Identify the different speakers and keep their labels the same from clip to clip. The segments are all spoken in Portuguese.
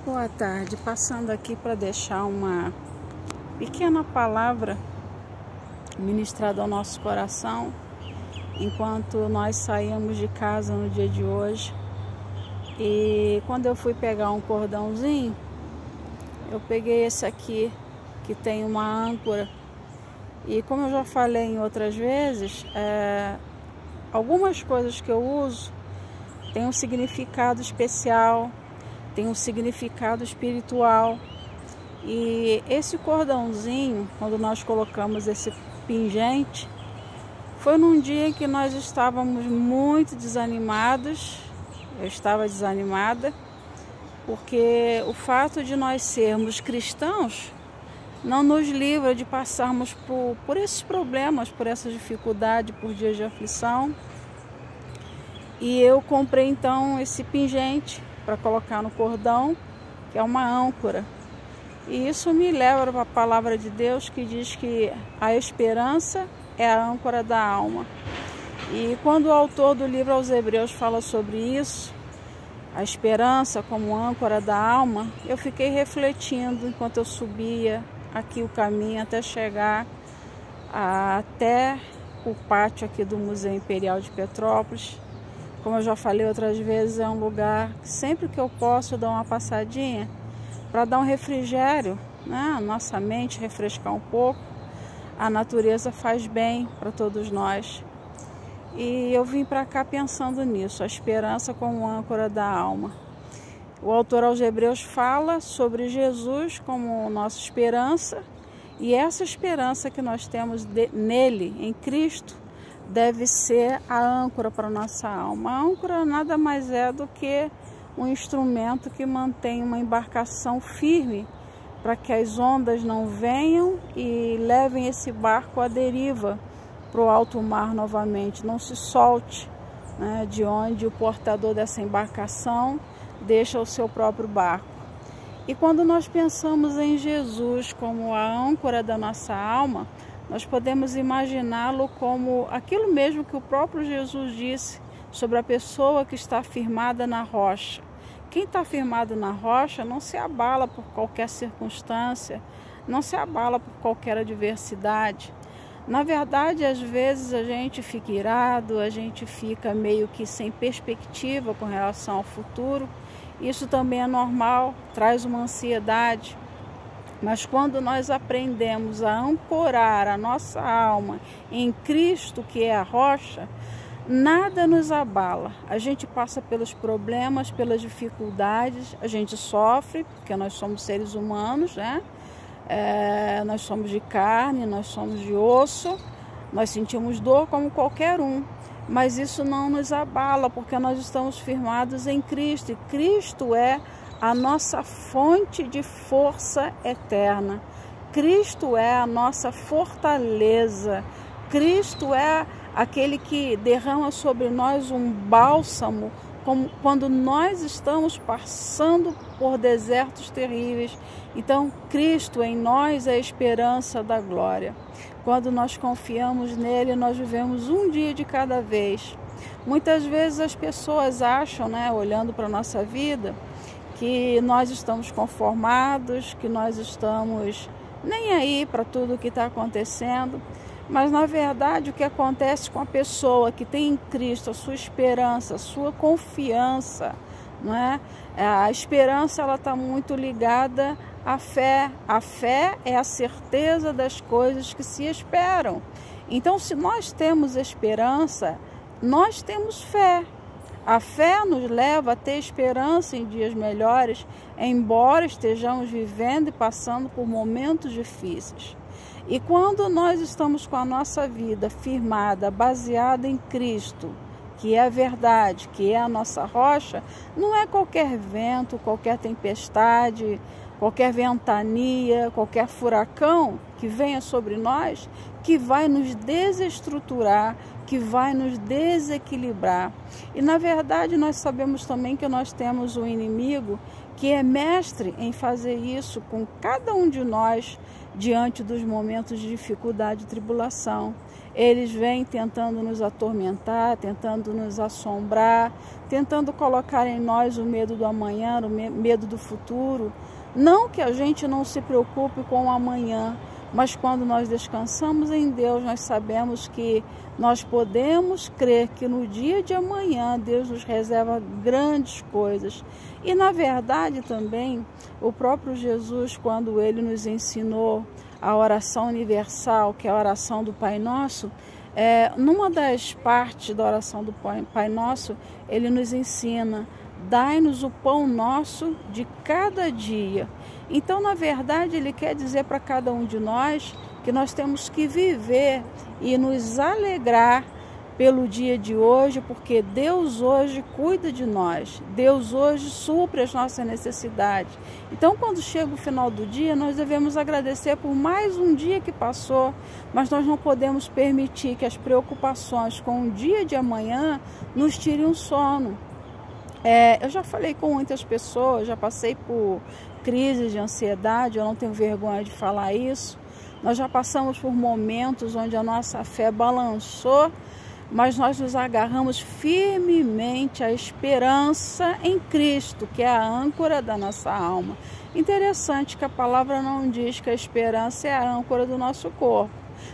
Speaker 1: Boa tarde, passando aqui para deixar uma pequena palavra ministrada ao nosso coração enquanto nós saímos de casa no dia de hoje. E quando eu fui pegar um cordãozinho, eu peguei esse aqui que tem uma âncora. E como eu já falei em outras vezes, algumas coisas que eu uso têm um significado especial, tem um significado espiritual. E esse cordãozinho, quando nós colocamos esse pingente, foi num dia em que nós estávamos muito desanimados. Eu estava desanimada, porque o fato de nós sermos cristãos não nos livra de passarmos por esses problemas, por essa dificuldade, por dias de aflição. E eu comprei então esse pingente para colocar no cordão, que é uma âncora. E isso me leva para a palavra de Deus, que diz que a esperança é a âncora da alma. E quando o autor do livro aos Hebreus fala sobre isso, a esperança como âncora da alma, eu fiquei refletindo enquanto eu subia aqui o caminho até chegar até o pátio aqui do Museu Imperial de Petrópolis. Como eu já falei outras vezes, é um lugar que sempre que eu posso eu dou uma passadinha para dar um refrigério, né? A nossa mente refrescar um pouco. A natureza faz bem para todos nós. E eu vim para cá pensando nisso, a esperança como âncora da alma. O autor aos Hebreus fala sobre Jesus como nossa esperança, e essa esperança que nós temos nele, em Cristo, deve ser a âncora para a nossa alma. A âncora nada mais é do que um instrumento que mantém uma embarcação firme para que as ondas não venham e levem esse barco à deriva para o alto mar novamente, não se solte, né, de onde o portador dessa embarcação deixa o seu próprio barco. E quando nós pensamos em Jesus como a âncora da nossa alma, nós podemos imaginá-lo como aquilo mesmo que o próprio Jesus disse sobre a pessoa que está firmada na rocha. Quem está firmado na rocha não se abala por qualquer circunstância, não se abala por qualquer adversidade. Na verdade, às vezes a gente fica irado, a gente fica meio que sem perspectiva com relação ao futuro. Isso também é normal, traz uma ansiedade. Mas quando nós aprendemos a ancorar a nossa alma em Cristo, que é a rocha, nada nos abala. A gente passa pelos problemas, pelas dificuldades, a gente sofre, porque nós somos seres humanos, né? Nós somos de carne, nós somos de osso, nós sentimos dor como qualquer um. Mas isso não nos abala, porque nós estamos firmados em Cristo. E Cristo é a nossa fonte de força eterna. Cristo é a nossa fortaleza. Cristo é aquele que derrama sobre nós um bálsamo, como quando nós estamos passando por desertos terríveis. Então, Cristo em nós é a esperança da glória. Quando nós confiamos nele, nós vivemos um dia de cada vez. Muitas vezes as pessoas acham, né, olhando para a nossa vida, que nós estamos conformados, que nós estamos nem aí para tudo que está acontecendo. Mas, na verdade, o que acontece com a pessoa que tem em Cristo a sua esperança, a sua confiança, não é? A esperança está muito ligada à fé. A fé é a certeza das coisas que se esperam. Então, se nós temos esperança, nós temos fé. A fé nos leva a ter esperança em dias melhores, embora estejamos vivendo e passando por momentos difíceis. E quando nós estamos com a nossa vida firmada, baseada em Cristo, que é a verdade, que é a nossa rocha, não é qualquer vento, qualquer tempestade, qualquer ventania, qualquer furacão que venha sobre nós, que vai nos desestruturar, que vai nos desequilibrar. E na verdade nós sabemos também que nós temos um inimigo que é mestre em fazer isso com cada um de nós diante dos momentos de dificuldade e tribulação. eles vêm tentando nos atormentar, tentando nos assombrar, tentando colocar em nós o medo do amanhã, o medo do futuro. Não que a gente não se preocupe com o amanhã, mas quando nós descansamos em Deus, nós sabemos que nós podemos crer que no dia de amanhã Deus nos reserva grandes coisas. E na verdade também, o próprio Jesus, quando ele nos ensinou a oração universal, que é a oração do Pai Nosso, numa das partes da oração do Pai Nosso, ele nos ensina: dai-nos o pão nosso de cada dia. Então, na verdade, ele quer dizer para cada um de nós que nós temos que viver e nos alegrar pelo dia de hoje, porque Deus hoje cuida de nós, Deus hoje supre as nossas necessidades. Então, quando chega o final do dia, nós devemos agradecer por mais um dia que passou, mas nós não podemos permitir que as preocupações com o dia de amanhã nos tirem o sono. Eu já falei com muitas pessoas, já passei por crises de ansiedade, eu não tenho vergonha de falar isso. Nós já passamos por momentos onde a nossa fé balançou, mas nós nos agarramos firmemente à esperança em Cristo, que é a âncora da nossa alma. Interessante que a palavra não diz que a esperança é a âncora do nosso corpo,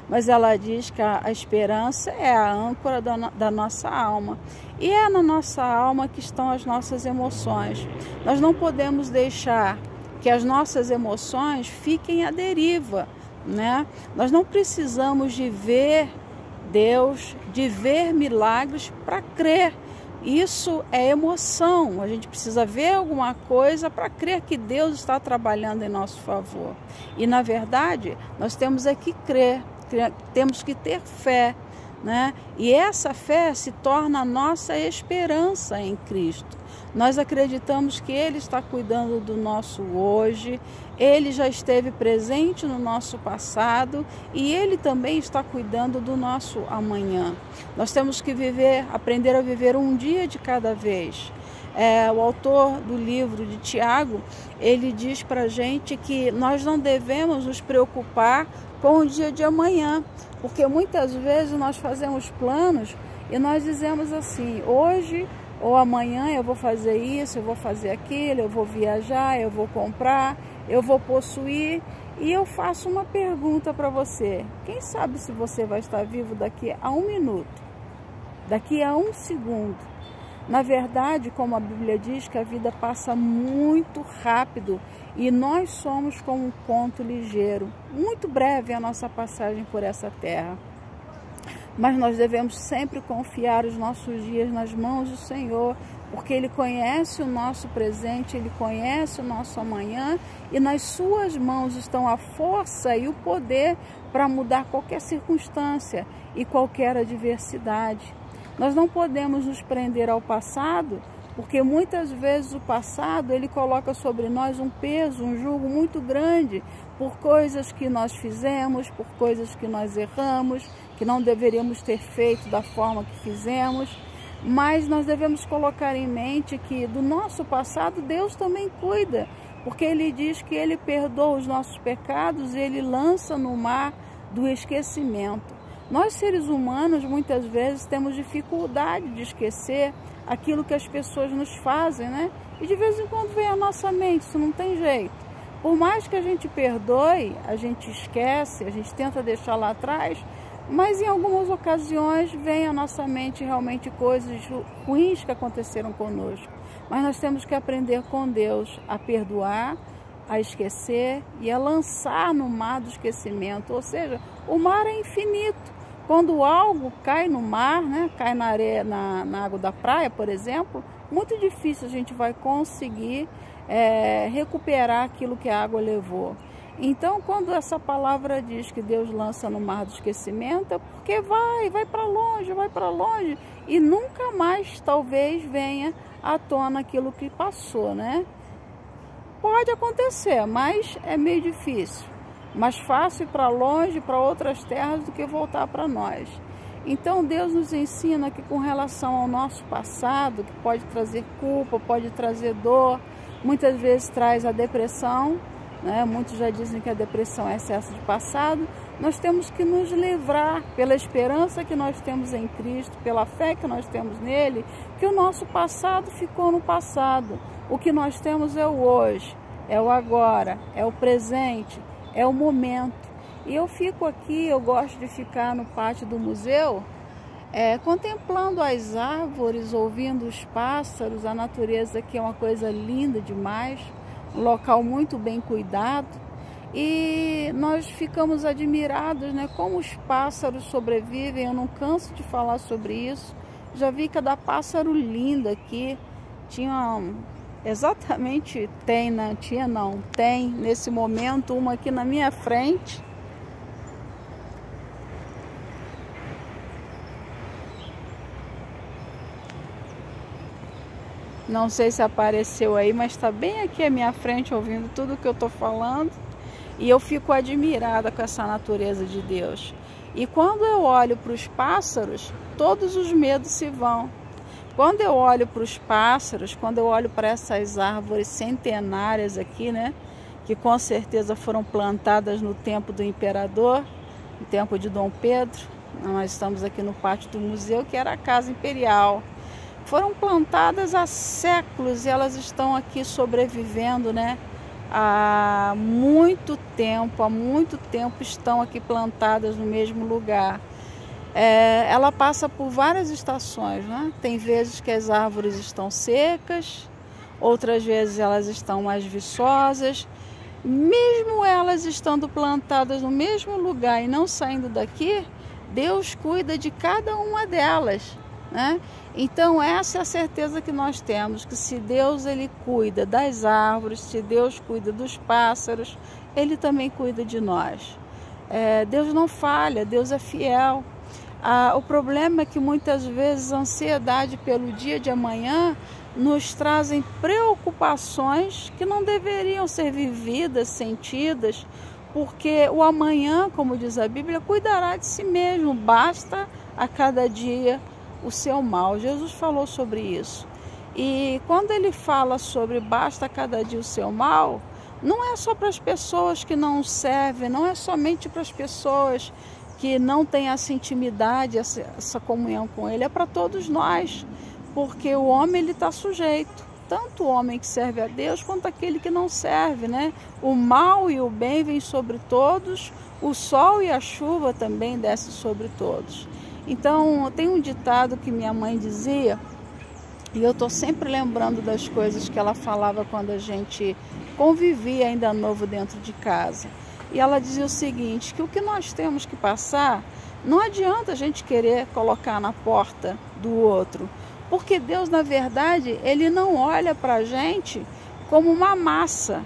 Speaker 1: mas ela diz que a esperança é a âncora da nossa alma. E é na nossa alma que estão as nossas emoções. Nós não podemos deixar que as nossas emoções fiquem à deriva, né? Nós não precisamos de ver Deus, de ver milagres para crer. Isso é emoção. A gente precisa ver alguma coisa para crer que Deus está trabalhando em nosso favor. E na verdade, nós temos é que crer, temos que ter fé, né? E essa fé se torna a nossa esperança em Cristo. Nós acreditamos que Ele está cuidando do nosso hoje, Ele já esteve presente no nosso passado e Ele também está cuidando do nosso amanhã. Nós temos que aprender a viver um dia de cada vez. O autor do livro de Tiago, ele diz para a gente que nós não devemos nos preocupar com o dia de amanhã, porque muitas vezes nós fazemos planos e nós dizemos assim: hoje ou amanhã eu vou fazer isso, eu vou fazer aquilo, eu vou viajar, eu vou comprar, eu vou possuir. E eu faço uma pergunta para você: quem sabe se você vai estar vivo daqui a 1 minuto, daqui a 1 segundo? Na verdade, como a Bíblia diz, que a vida passa muito rápido e nós somos como um ponto ligeiro. Muito breve a nossa passagem por essa terra. Mas nós devemos sempre confiar os nossos dias nas mãos do Senhor, porque Ele conhece o nosso presente, Ele conhece o nosso amanhã, e nas suas mãos estão a força e o poder para mudar qualquer circunstância e qualquer adversidade. Nós não podemos nos prender ao passado, porque muitas vezes o passado ele coloca sobre nós um peso, um jugo muito grande por coisas que nós fizemos, por coisas que nós erramos, que não deveríamos ter feito da forma que fizemos. Mas nós devemos colocar em mente que do nosso passado Deus também cuida, porque Ele diz que Ele perdoa os nossos pecados e Ele lança no mar do esquecimento. Nós, seres humanos, muitas vezes temos dificuldade de esquecer aquilo que as pessoas nos fazem, né? E de vez em quando vem à nossa mente, isso não tem jeito. Por mais que a gente perdoe, a gente esquece, a gente tenta deixar lá atrás, mas em algumas ocasiões vem à nossa mente realmente coisas ruins que aconteceram conosco. Mas nós temos que aprender com Deus a perdoar, a esquecer e a lançar no mar do esquecimento. Ou seja, o mar é infinito. Quando algo cai no mar, né, cai na areia, na água da praia, por exemplo, muito difícil a gente vai conseguir recuperar aquilo que a água levou. Então, quando essa palavra diz que Deus lança no mar do esquecimento, é porque vai para longe, e nunca mais talvez venha à tona aquilo que passou, né? Pode acontecer, mas é meio difícil. Mais fácil ir para longe, para outras terras, do que voltar para nós. Então Deus nos ensina que com relação ao nosso passado, que pode trazer culpa, pode trazer dor, muitas vezes traz a depressão, né? Muitos já dizem que a depressão é excesso de passado. nós temos que nos livrar pela esperança que nós temos em Cristo, pela fé que nós temos nele, que o nosso passado ficou no passado. O que nós temos é o hoje, é o agora, é o presente, é o momento. E eu fico aqui, eu gosto de ficar no pátio do museu, contemplando as árvores, ouvindo os pássaros. A natureza aqui é uma coisa linda demais, um local muito bem cuidado. E nós ficamos admirados, né, como os pássaros sobrevivem. Eu não canso de falar sobre isso. Já vi cada pássaro lindo aqui. Tem nesse momento uma aqui na minha frente. Não sei se apareceu aí, mas está bem aqui à minha frente, ouvindo tudo que eu estou falando. E eu fico admirada com essa natureza de Deus. E quando eu olho para os pássaros, todos os medos se vão. Quando eu olho para os pássaros, quando eu olho para essas árvores centenárias aqui, né, que com certeza foram plantadas no tempo do imperador, no tempo de Dom Pedro. Nós estamos aqui no pátio do museu, que era a Casa Imperial. Foram plantadas há séculos e elas estão aqui sobrevivendo, né? Há muito tempo estão aqui plantadas no mesmo lugar. Ela passa por várias estações, né? Tem vezes que as árvores estão secas, outras vezes elas estão mais viçosas. Mesmo elas estando plantadas no mesmo lugar e não saindo daqui, Deus cuida de cada uma delas, né? Então essa é a certeza que nós temos, que se Deus ele cuida das árvores, se Deus cuida dos pássaros, ele também cuida de nós. Deus não falha, Deus é fiel. O problema é que muitas vezes a ansiedade pelo dia de amanhã nos trazem preocupações que não deveriam ser vividas, sentidas, porque o amanhã, como diz a Bíblia, cuidará de si mesmo, basta a cada dia o seu mal. Jesus falou sobre isso. E quando ele fala sobre basta a cada dia o seu mal, não é só para as pessoas que não servem, não é somente para as pessoas que não têm essa intimidade, essa comunhão com ele, é para todos nós, porque o homem ele está sujeito, tanto o homem que serve a Deus quanto aquele que não serve, né? O mal e o bem vêm sobre todos, o sol e a chuva também descem sobre todos. Então, tem um ditado que minha mãe dizia, e eu estou sempre lembrando das coisas que ela falava quando a gente convivia ainda novo dentro de casa. E ela dizia o seguinte, que o que nós temos que passar, não adianta a gente querer colocar na porta do outro, porque Deus, na verdade, ele não olha para a gente como uma massa.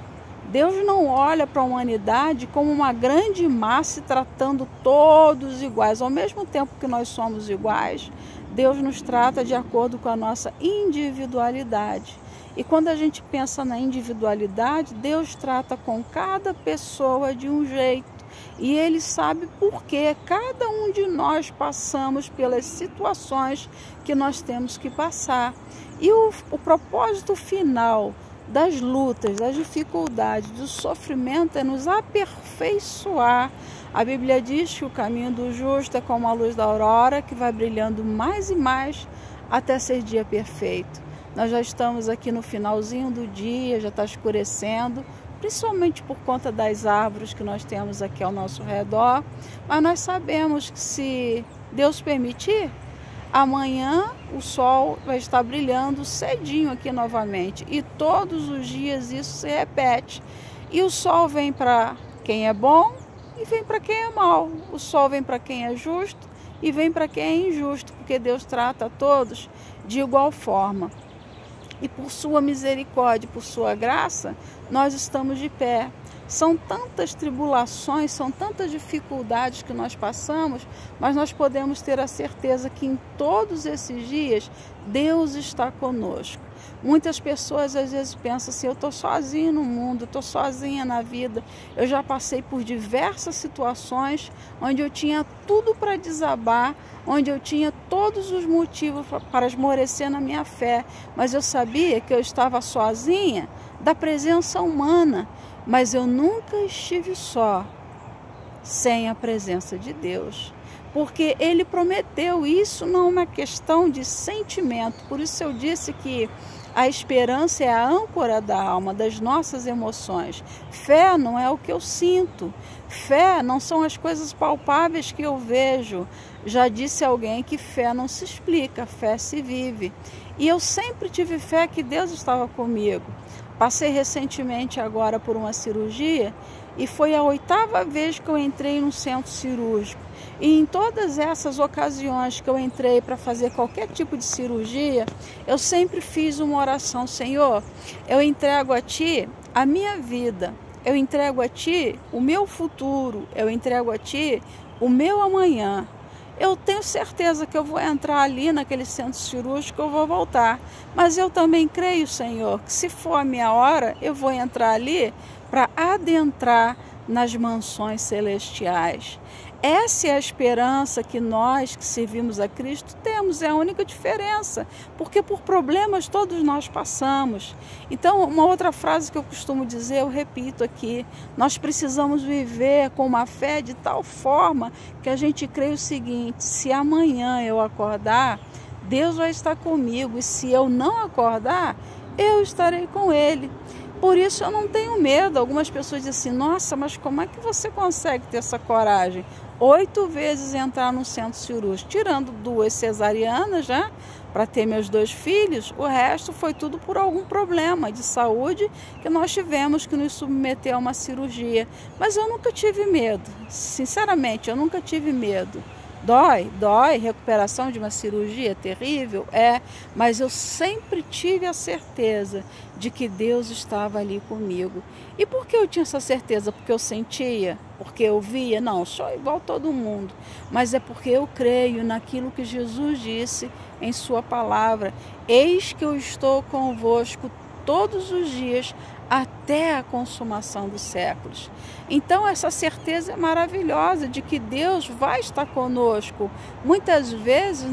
Speaker 1: Deus não olha para a humanidade como uma grande massa tratando todos iguais. Ao mesmo tempo que nós somos iguais, Deus nos trata de acordo com a nossa individualidade. E quando a gente pensa na individualidade, Deus trata com cada pessoa de um jeito. E Ele sabe por que cada um de nós passamos pelas situações que nós temos que passar. E o propósito final das lutas, das dificuldades, do sofrimento é nos aperfeiçoar. A Bíblia diz que o caminho do justo é como a luz da aurora, que vai brilhando mais e mais até ser dia perfeito. Nós já estamos aqui no finalzinho do dia, já está escurecendo, principalmente por conta das árvores que nós temos aqui ao nosso redor, mas nós sabemos que, se Deus permitir, amanhã o sol vai estar brilhando cedinho aqui novamente, e todos os dias isso se repete. E o sol vem para quem é bom e vem para quem é mau. O sol vem para quem é justo e vem para quem é injusto, porque Deus trata a todos de igual forma. E por sua misericórdia, por sua graça, nós estamos de pé. São tantas tribulações, são tantas dificuldades que nós passamos, mas nós podemos ter a certeza que em todos esses dias Deus está conosco. Muitas pessoas às vezes pensam assim, eu estou sozinho no mundo, estou sozinha na vida. Eu já passei por diversas situações onde eu tinha tudo para desabar, onde eu tinha todos os motivos para esmorecer na minha fé, mas eu sabia que eu estava sozinha da presença humana, mas eu nunca estive só. sem a presença de Deus. Porque Ele prometeu, isso não é uma questão de sentimento. Por isso eu disse que a esperança é a âncora da alma, das nossas emoções. Fé não é o que eu sinto. Fé não são as coisas palpáveis que eu vejo. Já disse alguém que fé não se explica, fé se vive. E eu sempre tive fé que Deus estava comigo. Passei recentemente agora por uma cirurgia e foi a 8ª vez que eu entrei num centro cirúrgico. E em todas essas ocasiões que eu entrei para fazer qualquer tipo de cirurgia, eu sempre fiz uma oração: Senhor, eu entrego a Ti a minha vida, eu entrego a Ti o meu futuro, eu entrego a Ti o meu amanhã. Eu tenho certeza que eu vou entrar ali naquele centro cirúrgico, eu vou voltar. Mas eu também creio, Senhor, que se for a minha hora, eu vou entrar ali para adentrar nas mansões celestiais. Essa é a esperança que nós que servimos a Cristo temos, é a única diferença, porque por problemas todos nós passamos. Então, uma outra frase que eu costumo dizer, eu repito aqui: nós precisamos viver com uma fé de tal forma que a gente crê o seguinte: se amanhã eu acordar, Deus vai estar comigo, e se eu não acordar, eu estarei com Ele. Por isso eu não tenho medo. Algumas pessoas dizem assim: nossa, mas como é que você consegue ter essa coragem? 8 vezes entrar no centro cirúrgico, tirando 2 cesarianas, já, para ter meus 2 filhos, o resto foi tudo por algum problema de saúde que nós tivemos que nos submeter a uma cirurgia. Mas eu nunca tive medo, sinceramente, eu nunca tive medo. Dói, recuperação de uma cirurgia terrível, mas eu sempre tive a certeza de que Deus estava ali comigo. E por que eu tinha essa certeza? Porque eu sentia? Porque eu via? Não, sou igual todo mundo, mas é porque eu creio naquilo que Jesus disse em sua palavra: eis que eu estou convosco todos os dias até a consumação dos séculos. Então essa certeza é maravilhosa de que Deus vai estar conosco. Muitas vezes,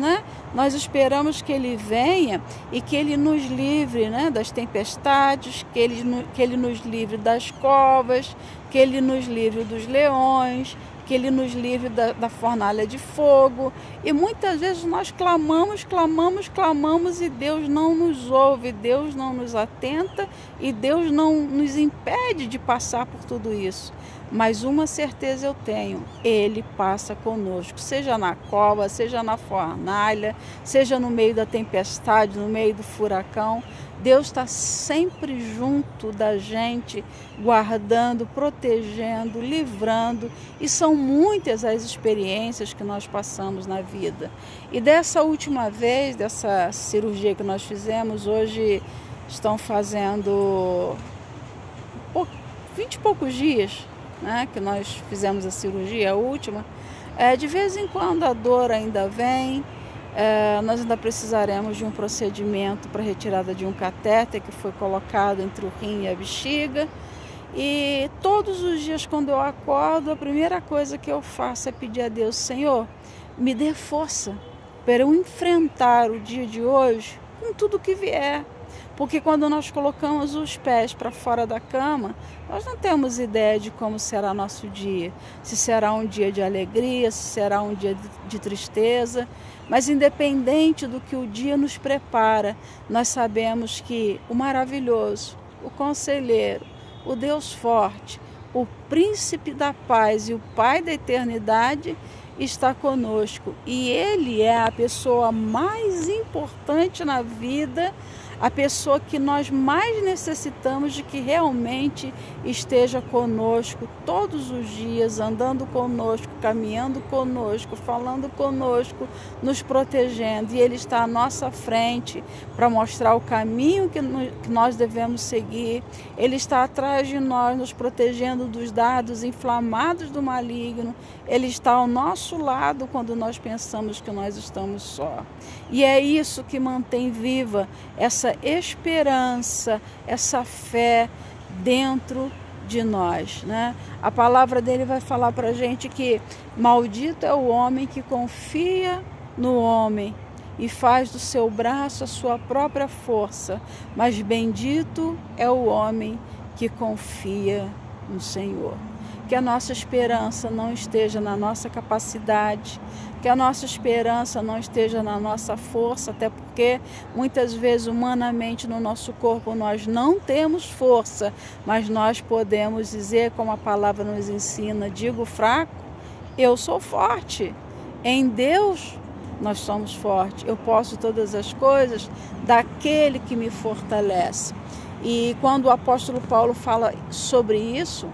Speaker 1: nós esperamos que Ele venha e que Ele nos livre, das tempestades, que Ele nos livre das covas, que Ele nos livre dos leões, que Ele nos livre da fornalha de fogo. E muitas vezes nós clamamos e Deus não nos ouve, Deus não nos atenta e Deus não nos impede de passar por tudo isso. Mas uma certeza eu tenho: Ele passa conosco, seja na cova, seja na fornalha, seja no meio da tempestade, no meio do furacão. Deus está sempre junto da gente, guardando, protegendo, livrando. E são muitas as experiências que nós passamos na vida. E dessa última vez, dessa cirurgia que nós fizemos, hoje estão fazendo 20 e poucos dias, que nós fizemos a cirurgia, a última. De vez em quando a dor ainda vem. Nós ainda precisaremos de um procedimento para retirada de um catéter que foi colocado entre o rim e a bexiga. E todos os dias quando eu acordo, a primeira coisa que eu faço é pedir a Deus: Senhor, me dê força para eu enfrentar o dia de hoje com tudo que vier. Porque quando nós colocamos os pés para fora da cama, nós não temos ideia de como será nosso dia. Se será um dia de alegria, se será um dia de tristeza. Mas independente do que o dia nos prepara, nós sabemos que o maravilhoso, o conselheiro, o Deus forte, o príncipe da paz e o Pai da eternidade está conosco. E Ele é a pessoa mais importante na vida, a pessoa que nós mais necessitamos de que realmente esteja conosco todos os dias, andando conosco, caminhando conosco, falando conosco, nos protegendo. E Ele está à nossa frente para mostrar o caminho que nós devemos seguir. Ele está atrás de nós, nos protegendo dos dardos inflamados do maligno. Ele está ao nosso lado quando nós pensamos que nós estamos só. E é isso que mantém viva essa esperança, essa fé dentro de nós, A palavra dele vai falar para a gente que maldito é o homem que confia no homem e faz do seu braço a sua própria força, mas bendito é o homem que confia no Senhor. que a nossa esperança não esteja na nossa capacidade, que a nossa esperança não esteja na nossa força, até porque muitas vezes humanamente no nosso corpo nós não temos força, mas nós podemos dizer, como a palavra nos ensina, digo fraco, eu sou forte. Em Deus nós somos fortes. Eu posso todas as coisas daquele que me fortalece. E quando o apóstolo Paulo fala sobre isso,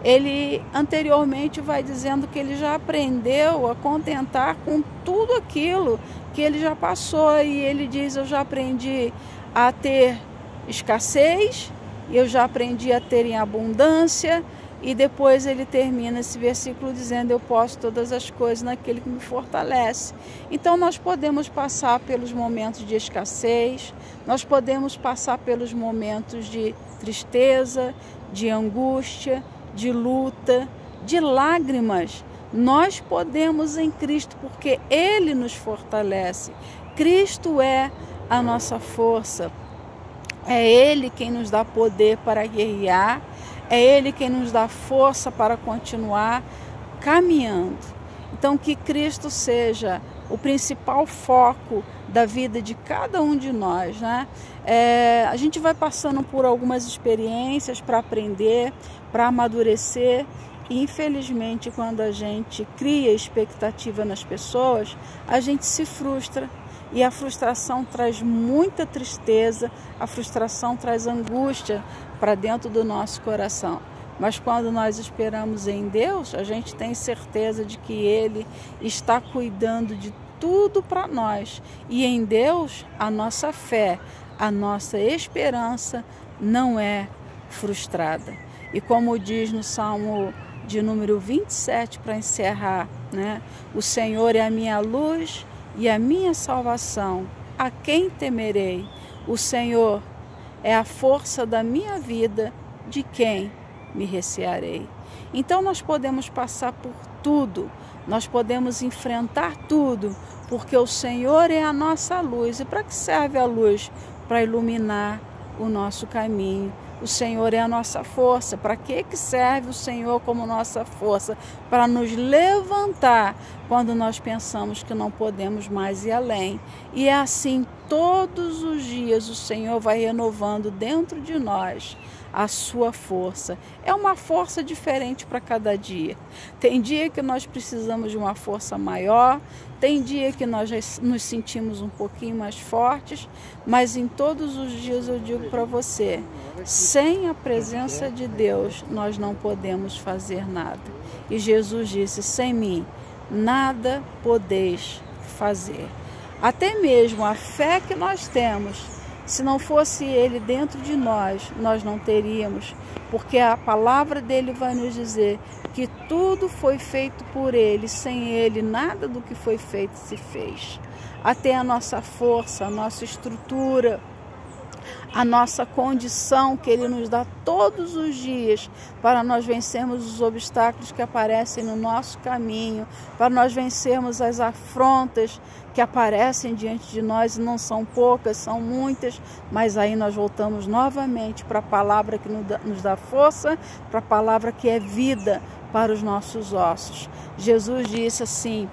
Speaker 1: ele anteriormente vai dizendo que ele já aprendeu a contentar com tudo aquilo que ele já passou. E ele diz, eu já aprendi a ter escassez, eu já aprendi a ter em abundância. E depois ele termina esse versículo dizendo, eu posso todas as coisas naquele que me fortalece. Então nós podemos passar pelos momentos de escassez, nós podemos passar pelos momentos de tristeza, de angústia, de luta, de lágrimas. Nós podemos em Cristo, porque Ele nos fortalece. Cristo é a nossa força. É Ele quem nos dá poder para guerrear. É Ele quem nos dá força para continuar caminhando. Então, que Cristo seja o principal foco da vida de cada um de nós, né? A gente vai passando por algumas experiências para aprender, para amadurecer. E, infelizmente, quando a gente cria expectativa nas pessoas, a gente se frustra. E a frustração traz muita tristeza, a frustração traz angústia para dentro do nosso coração. Mas quando nós esperamos em Deus, a gente tem certeza de que Ele está cuidando de tudo para nós. E em Deus, a nossa fé, a nossa esperança não é frustrada. E como diz no Salmo de número 27, para encerrar, né? O Senhor é a minha luz e a minha salvação, a quem temerei? O Senhor é a força da minha vida, de quem me recearei? Então nós podemos passar por tudo, nós podemos enfrentar tudo, porque o Senhor é a nossa luz. E para que serve a luz? Para iluminar o nosso caminho. O Senhor é a nossa força. Para que serve o Senhor como nossa força? Para nos levantar quando nós pensamos que não podemos mais ir além. E é assim, todos os dias o Senhor vai renovando dentro de nós a sua força. É uma força diferente para cada dia. Tem dia que nós precisamos de uma força maior, tem dia que nós já nos sentimos um pouquinho mais fortes, mas em todos os dias eu digo para você, sem a presença de Deus nós não podemos fazer nada. E Jesus disse, sem mim nada podeis fazer. Até mesmo a fé que nós temos, se não fosse Ele dentro de nós, nós não teríamos, porque a palavra dele vai nos dizer que tudo foi feito por Ele, sem Ele nada do que foi feito se fez. Até a nossa força, a nossa estrutura, a nossa condição que Ele nos dá todos os dias para nós vencermos os obstáculos que aparecem no nosso caminho, para nós vencermos as afrontas que aparecem diante de nós, e não são poucas, são muitas, mas aí nós voltamos novamente para a palavra que nos dá força, para a palavra que é vida para os nossos ossos. Jesus disse assim,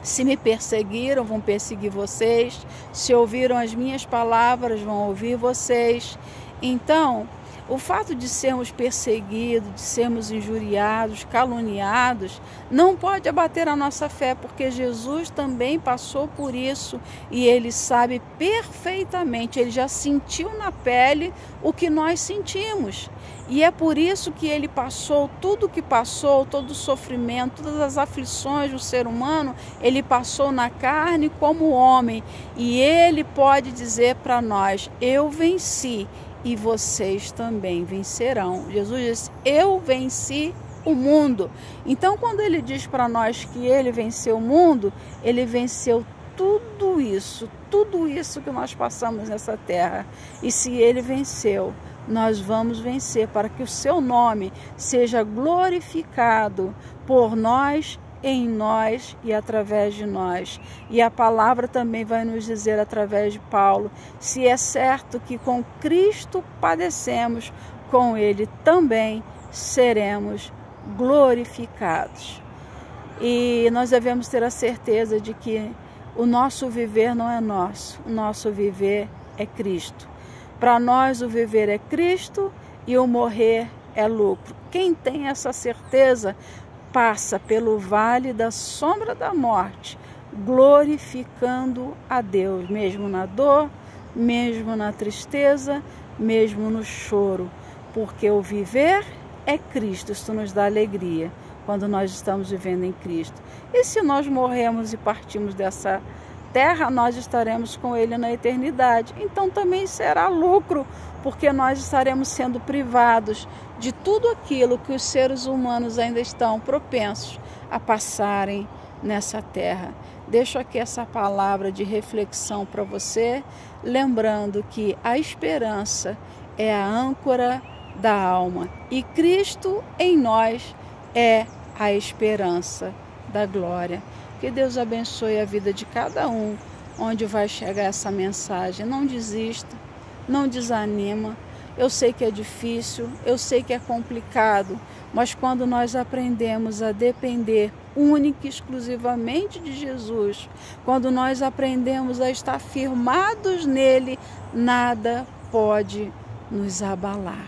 Speaker 1: se me perseguiram, vão perseguir vocês. Se ouviram as minhas palavras, vão ouvir vocês. Então, o fato de sermos perseguidos, de sermos injuriados, caluniados, não pode abater a nossa fé, porque Jesus também passou por isso e Ele sabe perfeitamente, Ele já sentiu na pele o que nós sentimos. E é por isso que Ele passou tudo o que passou, todo o sofrimento, todas as aflições do ser humano, Ele passou na carne como homem. E Ele pode dizer para nós, eu venci e vocês também vencerão. Jesus disse, eu venci o mundo. Então, quando Ele diz para nós que Ele venceu o mundo, Ele venceu tudo isso que nós passamos nessa terra. E se Ele venceu, nós vamos vencer, para que o seu nome seja glorificado por nós, em nós e através de nós. E a palavra também vai nos dizer através de Paulo, se é certo que com Cristo padecemos, com Ele também seremos glorificados. E nós devemos ter a certeza de que o nosso viver não é nosso, o nosso viver é Cristo. Para nós o viver é Cristo e o morrer é lucro. Quem tem essa certeza passa pelo vale da sombra da morte, glorificando a Deus, mesmo na dor, mesmo na tristeza, mesmo no choro, porque o viver é Cristo. Isso nos dá alegria quando nós estamos vivendo em Cristo. E se nós morremos e partimos dessa terra, nós estaremos com Ele na eternidade. Então também será lucro, porque nós estaremos sendo privados de tudo aquilo que os seres humanos ainda estão propensos a passarem nessa terra. Deixo aqui essa palavra de reflexão para você, lembrando que a esperança é a âncora da alma e Cristo em nós é a esperança da glória. Que Deus abençoe a vida de cada um onde vai chegar essa mensagem. Não desista, não desanima. Eu sei que é difícil, eu sei que é complicado, mas quando nós aprendemos a depender única e exclusivamente de Jesus, quando nós aprendemos a estar firmados nele, nada pode nos abalar.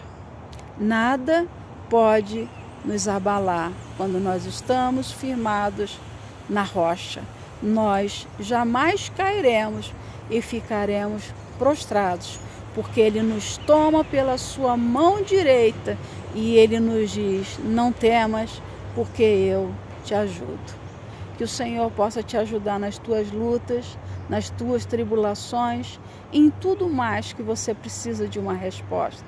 Speaker 1: Nada pode nos abalar quando nós estamos firmados na rocha. Nós jamais cairemos e ficaremos prostrados, porque Ele nos toma pela sua mão direita e Ele nos diz: não temas, porque eu te ajudo. Que o Senhor possa te ajudar nas tuas lutas, nas tuas tribulações, em tudo mais que você precisa de uma resposta.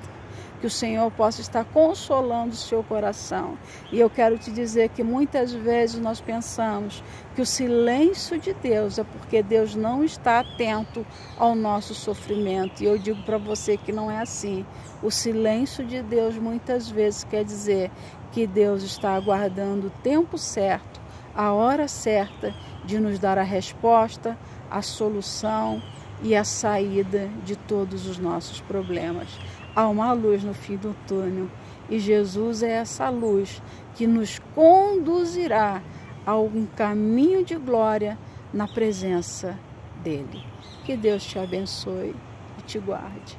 Speaker 1: Que o Senhor possa estar consolando o seu coração. E eu quero te dizer que muitas vezes nós pensamos que o silêncio de Deus é porque Deus não está atento ao nosso sofrimento. E eu digo para você que não é assim. O silêncio de Deus muitas vezes quer dizer que Deus está aguardando o tempo certo, a hora certa de nos dar a resposta, a solução e a saída de todos os nossos problemas. Há uma luz no fim do túnel e Jesus é essa luz que nos conduzirá a um caminho de glória na presença dele. Que Deus te abençoe e te guarde.